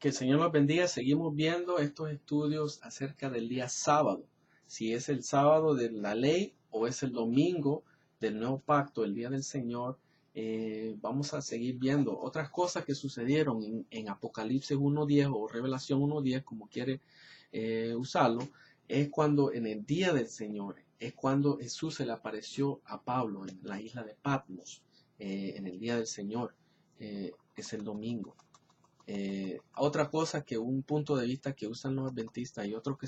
Que el Señor los bendiga. Seguimos viendo estos estudios acerca del día sábado. Si es el sábado de la ley o es el domingo del nuevo pacto, el día del Señor. Vamos a seguir viendo otras cosas que sucedieron en Apocalipsis 1.10 o Revelación 1.10, como quiere usarlo. Es cuando en el día del Señor, es cuando Jesús se le apareció a Pablo en la isla de Patmos, en el día del Señor. Es el domingo. Otra cosa, que un punto de vista que usan los adventistas y otros que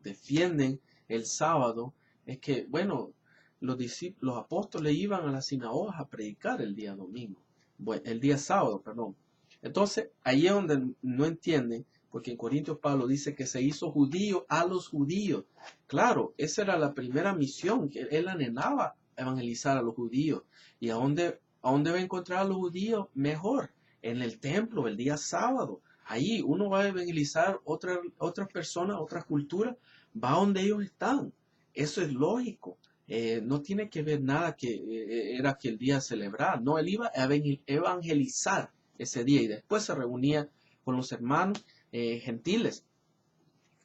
defienden el sábado, es que, bueno, los apóstoles iban a las sinagogas a predicar el día domingo, bueno, el día sábado, perdón. Entonces, ahí es donde no entienden, porque en Corintios Pablo dice que se hizo judío a los judíos. Claro, esa era la primera misión, que él anhelaba evangelizar a los judíos. ¿Y a dónde va a encontrar a los judíos? Mejor en el templo, el día sábado. Ahí uno va a evangelizar otras personas, otras culturas, va donde ellos están. Eso es lógico. No tiene que ver nada que era que el día celebrar. No, él iba a evangelizar ese día y después se reunía con los hermanos gentiles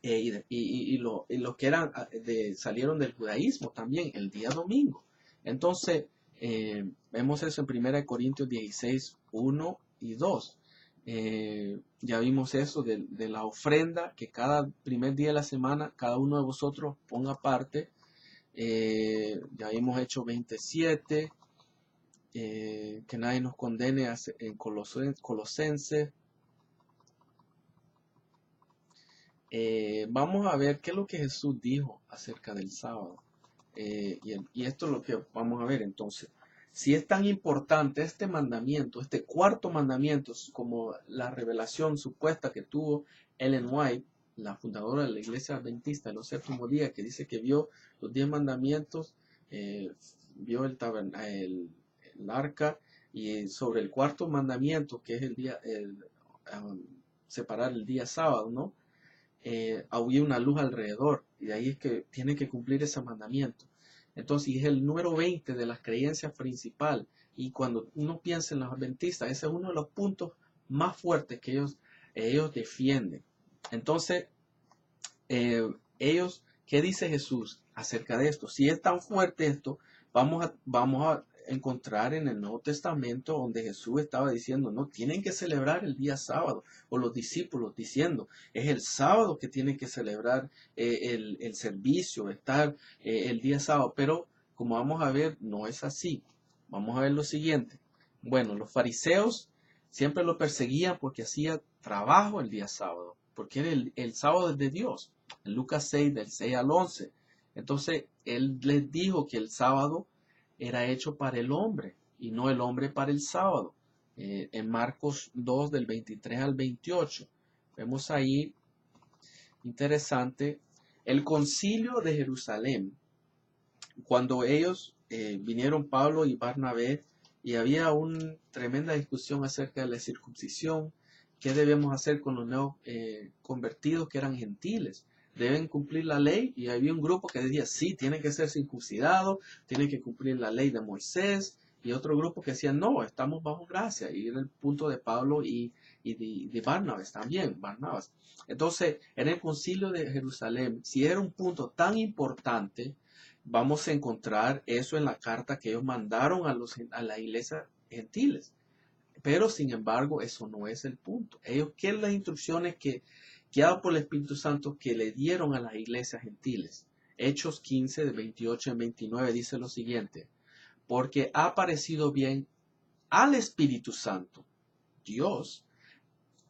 y los que salieron del judaísmo también el día domingo. Entonces, vemos eso en 1 Corintios 16, 1 y 2. Ya vimos eso de la ofrenda, que cada primer día de la semana cada uno de vosotros ponga parte. Ya vimos Hechos 27, que nadie nos condene en Colosenses. Vamos a ver qué es lo que Jesús dijo acerca del sábado. Y esto es lo que vamos a ver entonces. Si es tan importante este mandamiento, este cuarto mandamiento, como la revelación supuesta que tuvo Ellen White, la fundadora de la Iglesia Adventista de los Séptimos Días, que dice que vio los 10 mandamientos, vio el arca, y sobre el cuarto mandamiento, que es separar el día sábado, ¿no? Había una luz alrededor, y de ahí es que tiene que cumplir ese mandamiento. Entonces es el número 20 de las creencias principal, y cuando uno piensa en los adventistas, ese es uno de los puntos más fuertes que ellos defienden. Entonces, ¿qué dice Jesús acerca de esto? Si es tan fuerte esto, vamos a encontrar en el Nuevo Testamento donde Jesús estaba diciendo, no, tienen que celebrar el día sábado, o los discípulos diciendo, es el sábado que tienen que celebrar el servicio, estar el día sábado. Pero como vamos a ver, no es así. Vamos a ver lo siguiente. Bueno, los fariseos siempre lo perseguían porque hacía trabajo el día sábado, porque era el sábado es de Dios. En Lucas 6, del 6 al 11. Entonces, él les dijo que el sábado era hecho para el hombre y no el hombre para el sábado. En Marcos 2, del 23 al 28. Vemos ahí, interesante, el concilio de Jerusalén. Cuando ellos vinieron, Pablo y Bernabé, y había una tremenda discusión acerca de la circuncisión. ¿Qué debemos hacer con los nuevos convertidos que eran gentiles? ¿Deben cumplir la ley? Y había un grupo que decía, sí, tienen que ser circuncidados, tienen que cumplir la ley de Moisés. Y otro grupo que decía, no, estamos bajo gracia. Y era el punto de Pablo y de Barnabas también, Barnabas. Entonces, en el concilio de Jerusalén, si era un punto tan importante, vamos a encontrar eso en la carta que ellos mandaron a las iglesias gentiles. Pero, sin embargo, eso no es el punto. Ellos quieren las instrucciones que dado por el Espíritu Santo que le dieron a las iglesias gentiles. Hechos 15, de 28 en 29, dice lo siguiente. Porque ha parecido bien al Espíritu Santo, Dios,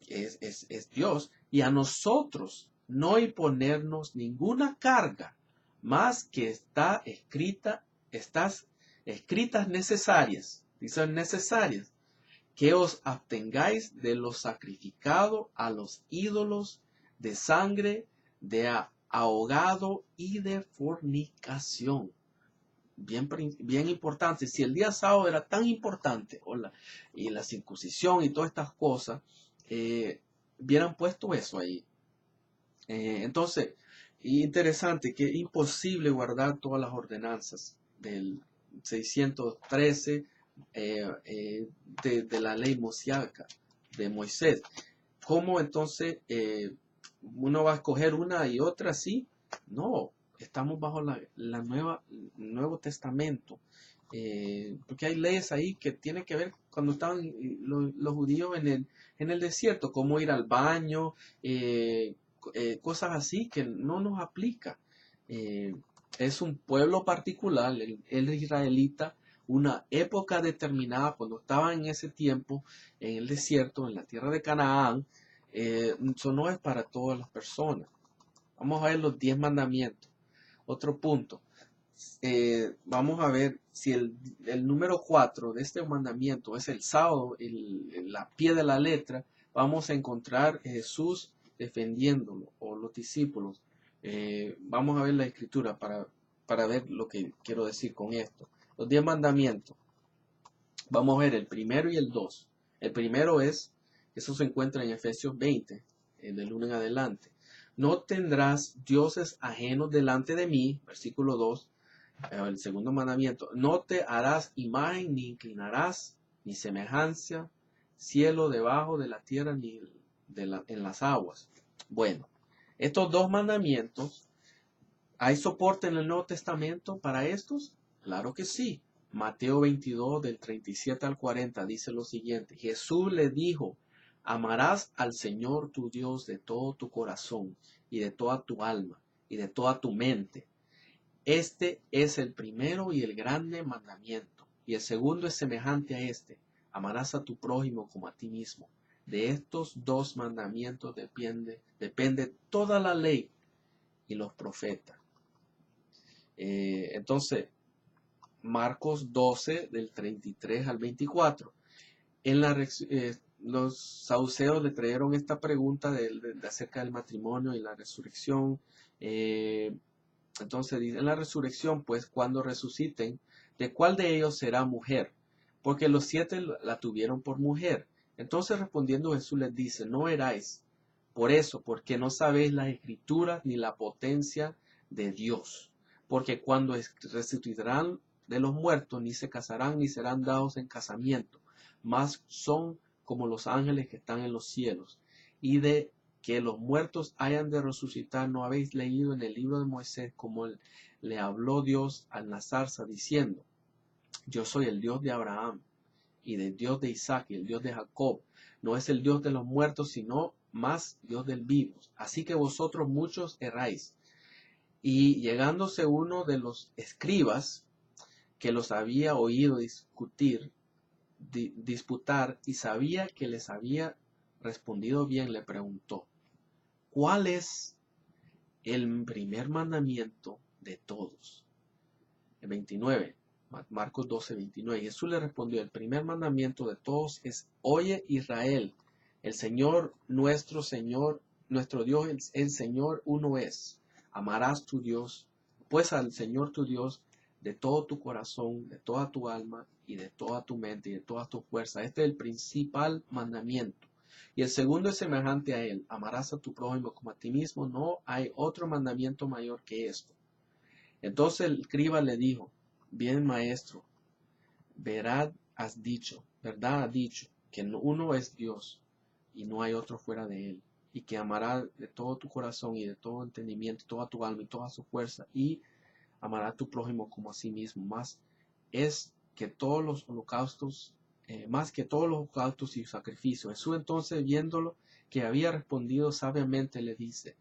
es Dios, y a nosotros no imponernos ninguna carga más que estas escritas necesarias, dicen necesarias, que os abstengáis de lo sacrificado a los ídolos, de sangre, de ahogado y de fornicación. Bien importante. Si el día sábado era tan importante, y la circuncisión y todas estas cosas, hubieran puesto eso ahí. Entonces, interesante que es imposible guardar todas las ordenanzas del 613 de la ley mosiánica de Moisés. ¿cómo entonces uno va a escoger una y otra así? No, estamos bajo Nuevo Testamento. Porque hay leyes ahí que tienen que ver cuando estaban los judíos en el desierto, cómo ir al baño, cosas así que no nos aplica. Eh, es un pueblo particular, el israelita, una época determinada, cuando estaban en ese tiempo en el desierto, en la tierra de Canaán. Eso no es para todas las personas. Vamos a ver los 10 mandamientos. Otro punto. Vamos a ver si el número 4 de este mandamiento es el sábado, la pie de la letra. Vamos a encontrar Jesús defendiéndolo, o los discípulos. Vamos a ver la escritura para ver lo que quiero decir con esto. Los 10 mandamientos. Vamos a ver el primero y el 2. El primero es, eso se encuentra en Efesios 20, del 1 en adelante. No tendrás dioses ajenos delante de mí, versículo 2. El segundo mandamiento, no te harás imagen ni inclinarás ni semejanza, cielo debajo de la tierra ni en las aguas. Bueno, estos dos mandamientos, ¿hay soporte en el Nuevo Testamento para estos? Claro que sí. Mateo 22 del 37 al 40 dice lo siguiente, Jesús le dijo, amarás al Señor tu Dios de todo tu corazón y de toda tu alma y de toda tu mente. Este es el primero y el grande mandamiento, y el segundo es semejante a este, amarás a tu prójimo como a ti mismo. De estos dos mandamientos depende toda la ley y los profetas. Entonces, Marcos 12, del 33 al 24. Los saduceos le trajeron esta pregunta acerca del matrimonio y la resurrección. Entonces dice, en la resurrección, pues cuando resuciten, ¿de cuál de ellos será mujer? Porque los 7 la tuvieron por mujer. Entonces respondiendo Jesús les dice, no eráis por eso, porque no sabéis las escrituras ni la potencia de Dios. Porque cuando resucitarán de los muertos, ni se casarán ni serán dados en casamiento, mas son como los ángeles que están en los cielos. Y de que los muertos hayan de resucitar, ¿no habéis leído en el libro de Moisés como le habló Dios al la zarza diciendo, yo soy el Dios de Abraham y del Dios de Isaac y el Dios de Jacob? No es el Dios de los muertos, sino más Dios del vivo. Así que vosotros muchos erráis. Y llegándose uno de los escribas, que los había oído disputar y sabía que les había respondido bien, le preguntó, ¿cuál es el primer mandamiento de todos? El 29, Marcos 12, 29. Jesús le respondió, el primer mandamiento de todos es, oye Israel, el Señor, nuestro Dios, el Señor uno es. Amarás tu Dios, pues al Señor tu Dios, de todo tu corazón, de toda tu alma y de toda tu mente y de toda tu fuerza. Este es el principal mandamiento. Y el segundo es semejante a él. Amarás a tu prójimo como a ti mismo. No hay otro mandamiento mayor que esto. Entonces el escriba le dijo, bien maestro, verdad has dicho, que uno es Dios y no hay otro fuera de él. Y que amarás de todo tu corazón y de todo entendimiento, toda tu alma y toda su fuerza. Y amará a tu prójimo como a sí mismo. Más que todos los holocaustos y sacrificios. Jesús entonces, viéndolo que había respondido sabiamente, le dice,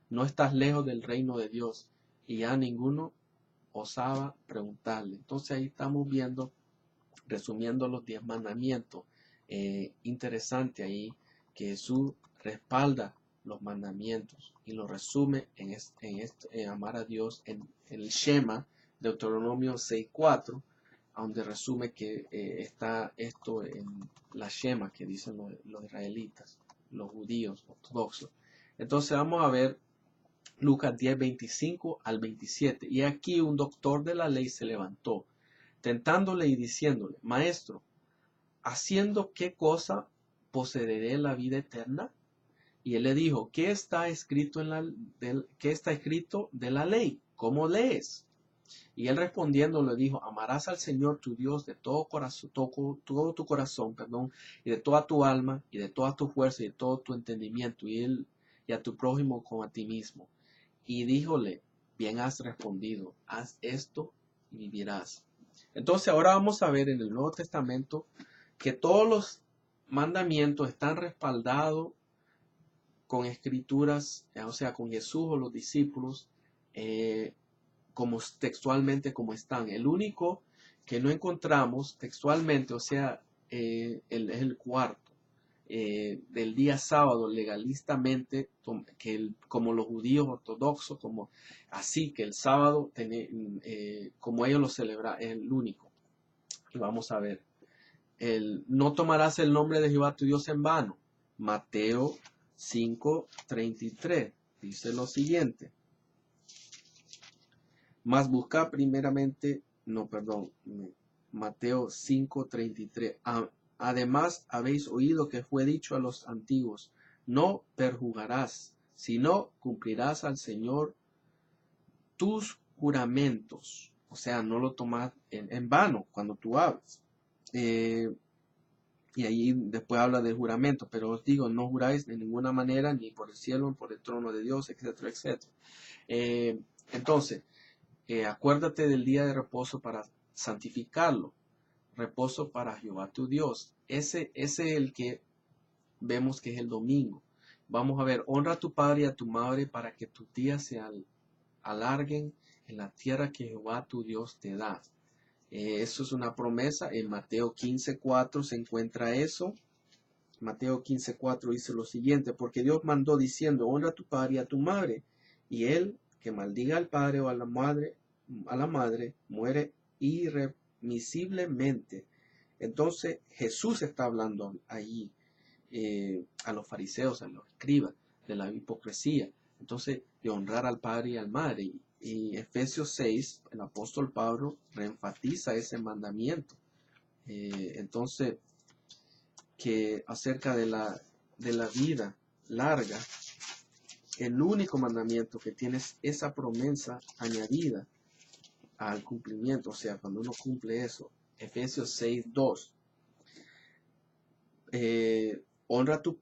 no estás lejos del reino de Dios. Y ya ninguno osaba preguntarle. Entonces ahí estamos viendo, resumiendo los 10 mandamientos. Interesante ahí que Jesús respalda los mandamientos y lo resume en amar a Dios en el Shema, Deuteronomio 6:4, donde resume que está esto en la Shema que dicen los israelitas, los judíos ortodoxos. Entonces vamos a ver Lucas 10, 25 al 27. Y aquí un doctor de la ley se levantó, tentándole y diciéndole, Maestro, ¿haciendo qué cosa poseeré la vida eterna? Y él le dijo, ¿qué está escrito de la ley? ¿Cómo lees? Y él respondiendo le dijo, amarás al Señor tu Dios de todo corazón, todo tu corazón, perdón, y de toda tu alma, y de toda tu fuerza, y de todo tu entendimiento, y a tu prójimo como a ti mismo. Y díjole, bien has respondido, haz esto y vivirás. Entonces ahora vamos a ver en el Nuevo Testamento que todos los mandamientos están respaldados con escrituras, o sea, con Jesús o los discípulos, como textualmente como están. El único que no encontramos textualmente, o sea, es el cuarto, del día sábado legalistamente, como los judíos ortodoxos, como así que el sábado, como ellos lo celebran, es el único. Y vamos a ver, no tomarás el nombre de Jehová tu Dios en vano. Mateo 5:33 dice lo siguiente. Mas buscad primeramente, Mateo 5:33. Además habéis oído que fue dicho a los antiguos, no perjurarás, sino cumplirás al Señor tus juramentos. O sea, no lo tomas en vano cuando tú hablas. Y ahí después habla del juramento, pero os digo, no juráis de ninguna manera, ni por el cielo, ni por el trono de Dios, etcétera, etcétera. Entonces, acuérdate del día de reposo para santificarlo. Reposo para Jehová tu Dios. Ese es el que vemos que es el domingo. Vamos a ver, honra a tu padre y a tu madre para que tus días se alarguen en la tierra que Jehová tu Dios te da. Eso es una promesa. En Mateo 15:4 se encuentra eso. Mateo 15:4 dice lo siguiente, porque Dios mandó diciendo, honra a tu padre y a tu madre, y él que maldiga al padre o a la madre muere irremisiblemente. Entonces Jesús está hablando allí a los fariseos, a los escribas, de la hipocresía. Entonces, de honrar al padre y al madre. Y Efesios 6, el apóstol Pablo reenfatiza ese mandamiento. Entonces, que acerca de la vida larga, el único mandamiento que tiene es esa promesa añadida al cumplimiento, o sea, cuando uno cumple eso. Efesios 6:2. Honra a tu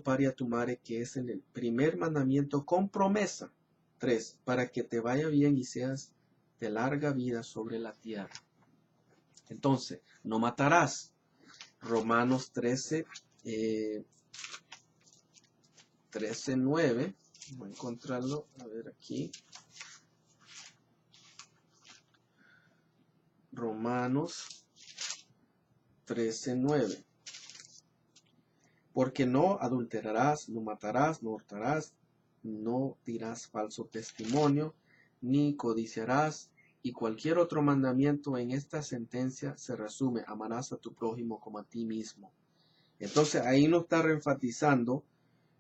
padre y a tu madre, que es en el primer mandamiento con promesa. 3. Para que te vaya bien y seas de larga vida sobre la tierra. Entonces, no matarás. Romanos 13:9. Voy a encontrarlo, a ver aquí. Romanos 13:9. Porque no adulterarás, no matarás, no hurtarás, no dirás falso testimonio, ni codiciarás, y cualquier otro mandamiento en esta sentencia se resume, amarás a tu prójimo como a ti mismo. Entonces ahí nos está reenfatizando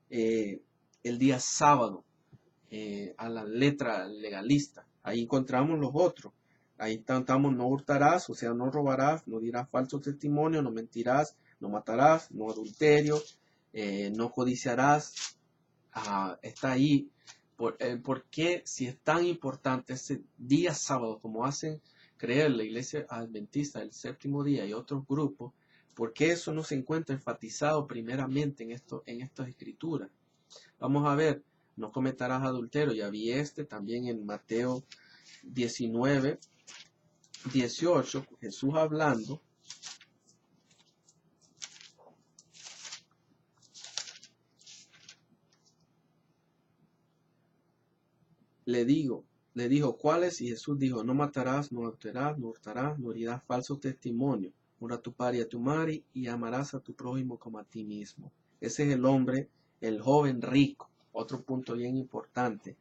el día sábado a la letra legalista. Ahí encontramos los otros. Ahí estamos, no hurtarás, o sea, no robarás, no dirás falso testimonio, no mentirás, no matarás, no adulterio, no codiciarás. Está ahí. ¿Por qué si es tan importante ese día sábado, como hacen creer la iglesia adventista del séptimo día y otros grupos? ¿Por qué eso no se encuentra enfatizado primeramente en estas escrituras? Vamos a ver, no cometerás adulterio. Ya vi también en Mateo 19:18, Jesús hablando. Le dijo, ¿cuáles? Y Jesús dijo, no matarás, no adulterarás, no hurtarás, no dirás falso testimonio. Honra a tu padre y a tu madre y amarás a tu prójimo como a ti mismo. Ese es el hombre, el joven rico. Otro punto bien importante,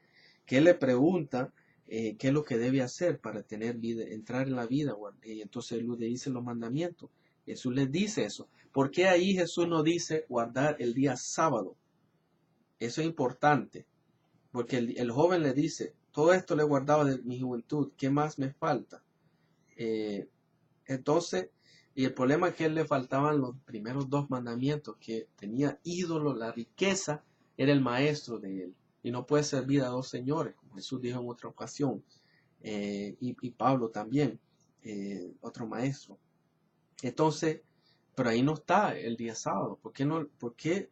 que le pregunta qué es lo que debe hacer para tener vida, entrar en la vida. Y entonces él le dice los mandamientos. Jesús les dice eso. ¿Por qué ahí Jesús no dice guardar el día sábado? Eso es importante. Porque el joven le dice, todo esto le he guardado de mi juventud, ¿qué más me falta? Entonces, y el problema es que a él le faltaban los primeros dos mandamientos, que tenía ídolo, la riqueza era el maestro de él. Y no puede servir a dos señores, como Jesús dijo en otra ocasión. y Pablo también, otro maestro. Entonces, pero ahí no está el día sábado. ¿Por qué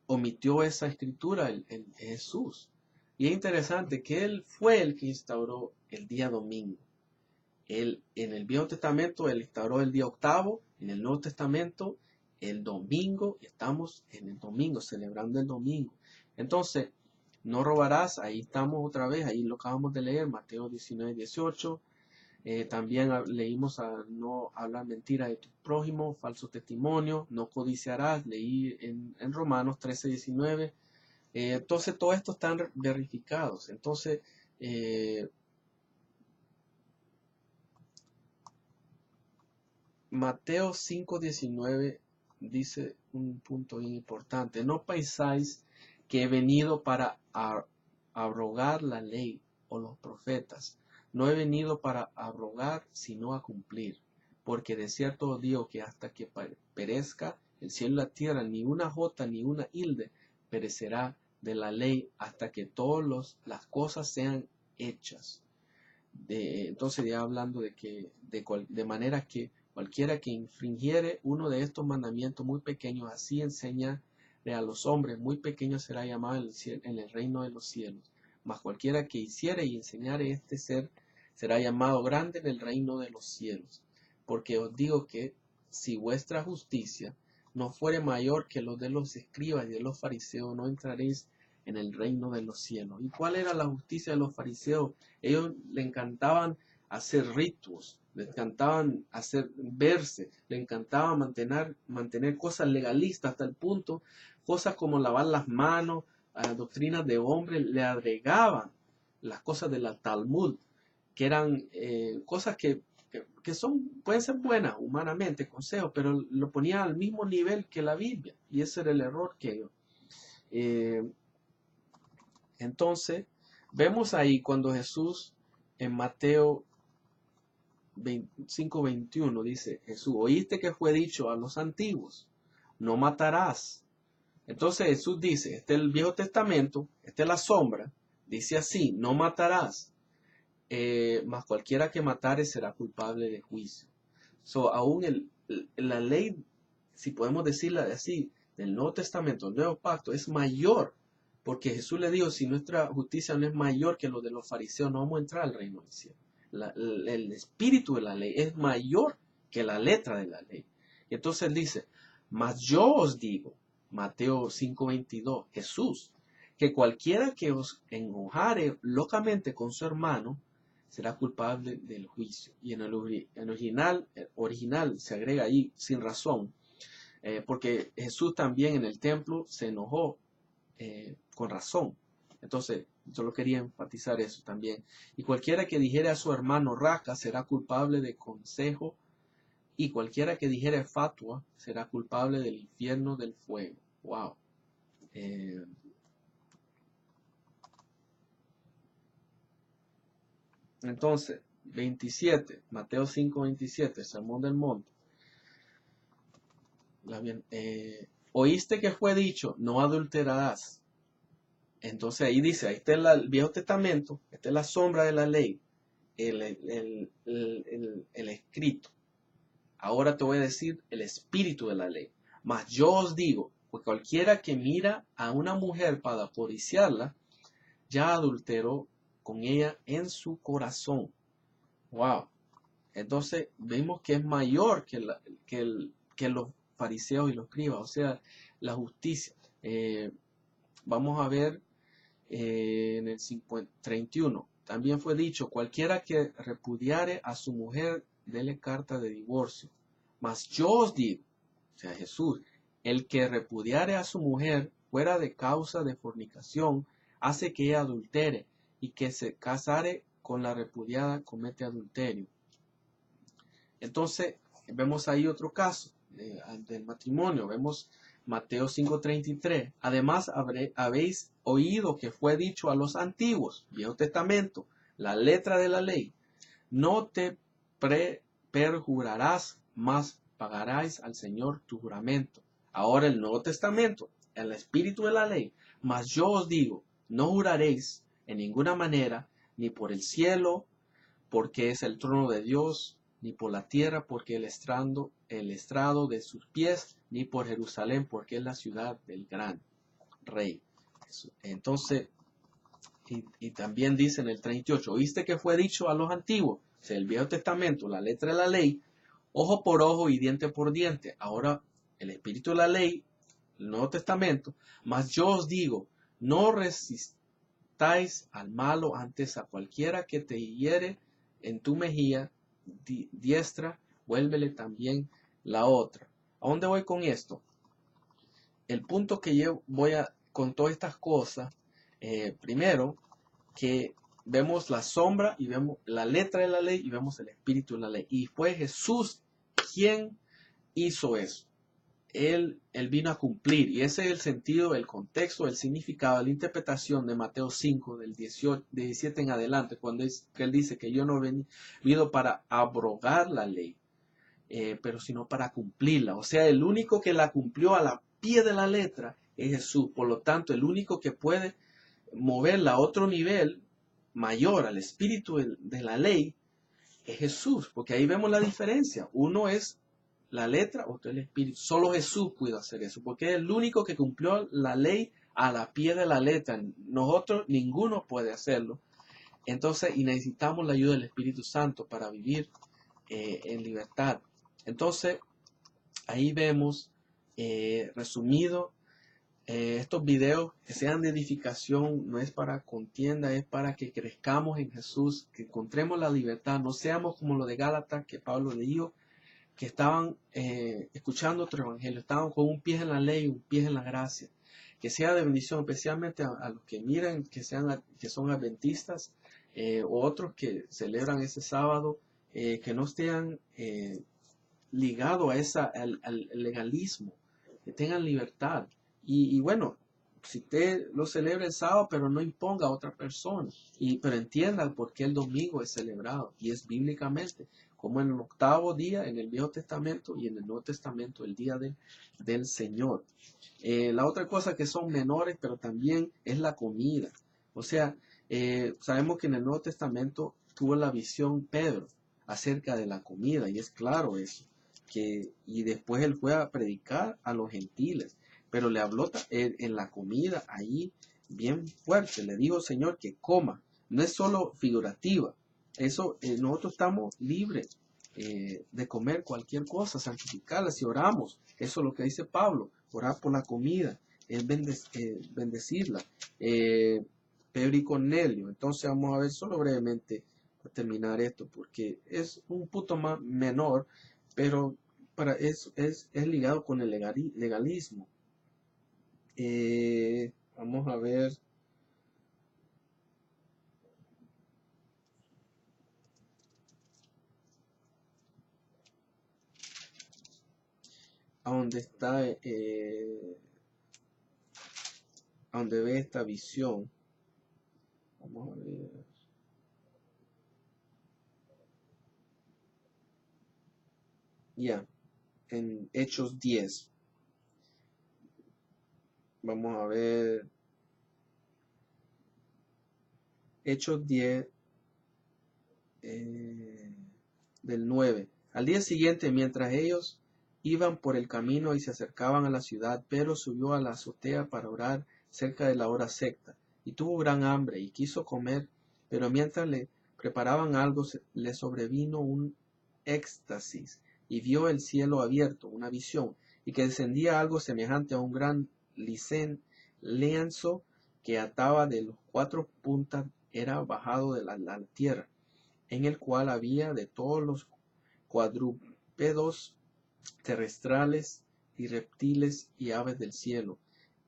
omitió esa escritura el Jesús? Y es interesante que él fue el que instauró el día domingo. Él, en el Viejo Testamento, él instauró el día octavo. En el Nuevo Testamento, el domingo. Estamos en el domingo, celebrando el domingo. Entonces, no robarás. Ahí estamos otra vez. Ahí lo acabamos de leer, Mateo 19:18. También leímos a no hablar mentira de tu prójimo, falso testimonio, no codiciarás, leí en Romanos 13:19. Entonces, todo esto están verificados. Entonces, Mateo 5:19 dice un punto bien importante. No pensáis que he venido para abrogar la ley o los profetas. No he venido para abrogar, sino a cumplir. Porque de cierto os digo que hasta que perezca el cielo y la tierra, ni una jota ni una tilde perecerá de la ley hasta que todas las cosas sean hechas. Entonces ya hablando de manera que cualquiera que infringiere uno de estos mandamientos muy pequeños, así enseña a los hombres, muy pequeños será llamado en el reino de los cielos. Mas cualquiera que hiciere y enseñare este ser, será llamado grande en el reino de los cielos. Porque os digo que si vuestra justicia no fuere mayor que los de los escribas y de los fariseos, no entraréis en el reino de los cielos. ¿Y cuál era la justicia de los fariseos? Ellos le encantaban hacer ritos, le encantaban verse, le encantaba mantener cosas legalistas hasta el punto, cosas como lavar las manos, a doctrinas de hombres, le agregaban las cosas de la Talmud, que eran cosas que pueden ser buenas humanamente, consejos, pero lo ponían al mismo nivel que la Biblia, y ese era el error que ellos. Entonces, vemos ahí cuando Jesús en Mateo 5:21 dice, Jesús, oíste que fue dicho a los antiguos, no matarás. Entonces Jesús dice, este es el Viejo Testamento, esta es la sombra, dice así, no matarás, mas cualquiera que matare será culpable de juicio. Aún la ley, si podemos decirla así, del Nuevo Testamento, el Nuevo Pacto, es mayor. Porque Jesús le dijo, si nuestra justicia no es mayor que lo de los fariseos, no vamos a entrar al reino del cielo. El espíritu de la ley es mayor que la letra de la ley. Y entonces él dice, mas yo os digo, Mateo 5:22, Jesús, que cualquiera que os enojare locamente con su hermano, será culpable del juicio. Y en el original se agrega ahí sin razón, porque Jesús también en el templo se enojó con razón. Entonces, solo quería enfatizar eso también. Y cualquiera que dijere a su hermano raca será culpable de consejo, y cualquiera que dijere fatua será culpable del infierno del fuego. Wow. Entonces, 27, Mateo 5:27, Sermón del Monte. Oíste que fue dicho, no adulterarás. Entonces ahí dice, ahí está el Viejo Testamento, esta es la sombra de la ley, el escrito. Ahora te voy a decir el espíritu de la ley. Mas yo os digo, pues cualquiera que mira a una mujer para codiciarla, ya adulteró con ella en su corazón. Wow. Entonces vemos que es mayor que los fariseos y los escribas, o sea, la justicia. Vamos a ver en el 31. También fue dicho, cualquiera que repudiare a su mujer, dele carta de divorcio. Mas yo os digo, o sea, Jesús, el que repudiare a su mujer fuera de causa de fornicación, hace que ella adultere, y que se casare con la repudiada comete adulterio. Entonces, vemos ahí otro caso del matrimonio. Vemos Mateo 5:33. Además, habéis oído que fue dicho a los antiguos, Viejo Testamento, la letra de la ley, no te perjurarás, mas pagarás al Señor tu juramento. Ahora el Nuevo Testamento, el espíritu de la ley, mas yo os digo, no juraréis en ninguna manera, ni por el cielo, porque es el trono de Dios, ni por la tierra, porque el estrado de sus pies, ni por Jerusalén, porque es la ciudad del gran rey. Entonces, y también dice en el 38, ¿oíste que fue dicho a los antiguos? O sea, el Viejo Testamento, la letra de la ley, ojo por ojo y diente por diente. Ahora, el espíritu de la ley, el Nuevo Testamento, mas yo os digo, no resistáis al malo, antes a cualquiera que te hiere en tu mejilla diestra, vuélvele también la otra. ¿A dónde voy con esto? El punto que yo voy a, con todas estas cosas, primero, que vemos la sombra y vemos la letra de la ley y vemos el espíritu de la ley. Y fue Jesús quien hizo eso. Él vino a cumplir, y ese es el sentido, el contexto, el significado, la interpretación de Mateo 5, del 17 en adelante, cuando que él dice que yo no he venido para abrogar la ley, pero sino para cumplirla. O sea, el único que la cumplió a la pie de la letra es Jesús. Por lo tanto, el único que puede moverla a otro nivel mayor, al espíritu de la ley, es Jesús, porque ahí vemos la diferencia. Uno es la letra, otro es el espíritu. Solo Jesús pudo hacer eso, porque es el único que cumplió la ley a la pie de la letra. Nosotros, ninguno puede hacerlo. Entonces, y necesitamos la ayuda del Espíritu Santo para vivir en libertad. Entonces, ahí vemos resumido estos videos, que sean de edificación, no es para contienda, es para que crezcamos en Jesús, que encontremos la libertad, no seamos como los de Gálatas que Pablo le dijo, que estaban escuchando otro evangelio, estaban con un pie en la ley, un pie en la gracia. Que sea de bendición, especialmente a los que miran, que son adventistas, o otros que celebran ese sábado, que no estén ligados al legalismo, que tengan libertad. Y bueno, si usted lo celebra el sábado, pero no imponga a otra persona, pero entienda por qué el domingo es celebrado, y es bíblicamente, como en el octavo día en el Viejo Testamento y en el Nuevo Testamento, el día del Señor. La otra cosa que son menores, pero también es la comida. O sea, sabemos que en el Nuevo Testamento tuvo la visión Pedro acerca de la comida, y es claro eso. Y después él fue a predicar a los gentiles, pero le habló en la comida ahí bien fuerte. Le dijo, Señor, que coma. No es solo figurativa. Eso, nosotros estamos libres de comer cualquier cosa, santificarla si oramos. Eso es lo que dice Pablo, orar por la comida, es bendecirla. Pedro y Cornelio. Entonces vamos a ver solo brevemente para terminar esto, porque es un punto más menor, pero para eso es ligado con el legalismo. Vamos a ver. A dónde está, a dónde ve esta visión. Vamos a ver. Ya, en Hechos 10. Vamos a ver. Hechos 10, del 9. Al día siguiente, mientras ellos iban por el camino y se acercaban a la ciudad, Pedro subió a la azotea para orar cerca de la hora sexta, y tuvo gran hambre y quiso comer, pero mientras le preparaban algo, le sobrevino un éxtasis, y vio el cielo abierto, una visión, y que descendía algo semejante a un gran lienzo que ataba de los cuatro puntas, era bajado de la tierra, en el cual había de todos los cuadrúpedos terrestrales y reptiles y aves del cielo.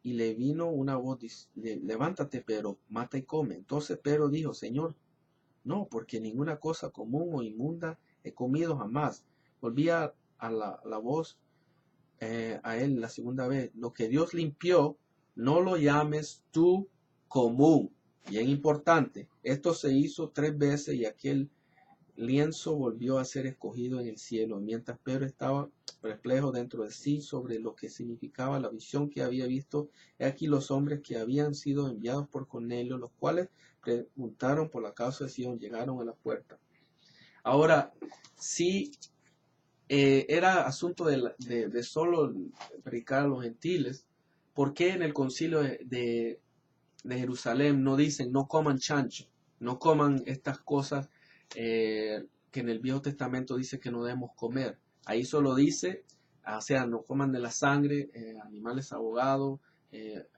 Y le vino una voz, levántate, Pedro, mata y come. Entonces Pedro dijo, Señor, no, porque ninguna cosa común o inmunda he comido jamás. Volvía a la voz a él la segunda vez, lo que Dios limpió, no lo llames tú común. Bien importante, esto se hizo 3 veces y aquel lienzo volvió a ser escogido en el cielo, mientras Pedro estaba perplejo dentro de sí sobre lo que significaba la visión que había visto. He aquí los hombres que habían sido enviados por Cornelio, los cuales preguntaron por la causa de Sion, llegaron a la puerta. Ahora, si era asunto de solo predicar a los gentiles, ¿por qué en el concilio de Jerusalén no dicen no coman chancho, no coman estas cosas que en el Viejo Testamento dice que no debemos comer? Ahí solo dice, o sea, no coman de la sangre, animales abogados,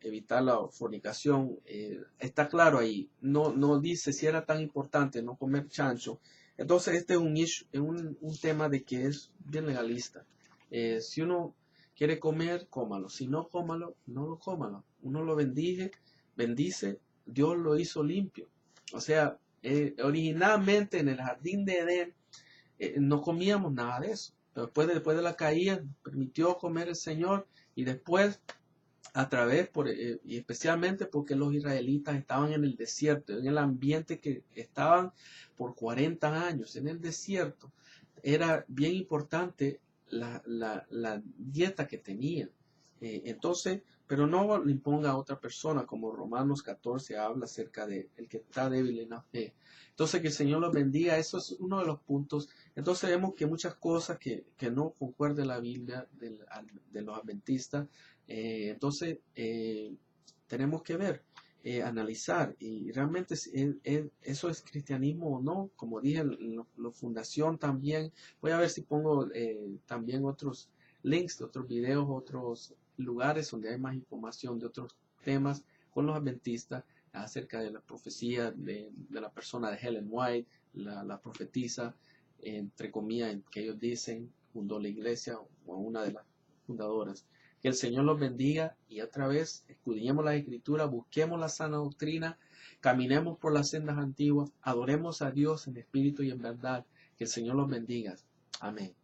evitar la fornicación. Está claro ahí, no dice si era tan importante no comer chancho. Entonces este es un tema de que es bien legalista. Si uno quiere comer, cómalo. Si no, cómalo, no lo cómalo. Uno lo bendice, Dios lo hizo limpio. O sea, originalmente en el jardín de Edén no comíamos nada de eso. Pero después de la caída, permitió comer el Señor y después a través, y especialmente porque los israelitas estaban en el desierto, en el ambiente que estaban por 40 años, en el desierto, era bien importante la dieta que tenían. Entonces, pero no le imponga a otra persona, como Romanos 14 habla acerca de el que está débil en la fe. Entonces, que el Señor los bendiga, eso es uno de los puntos. Entonces vemos que muchas cosas que no concuerda la Biblia de los adventistas, entonces tenemos que ver, analizar, y realmente eso es cristianismo o no. Como dije, la fundación también, voy a ver si pongo también otros links de otros videos, otros lugares donde hay más información de otros temas con los adventistas acerca de la profecía de la persona de Helen White, la profetisa, entre comillas, que ellos dicen, fundó la iglesia o una de las fundadoras. Que el Señor los bendiga y otra vez escudriñemos la Escritura, busquemos la sana doctrina, caminemos por las sendas antiguas, adoremos a Dios en espíritu y en verdad. Que el Señor los bendiga. Amén.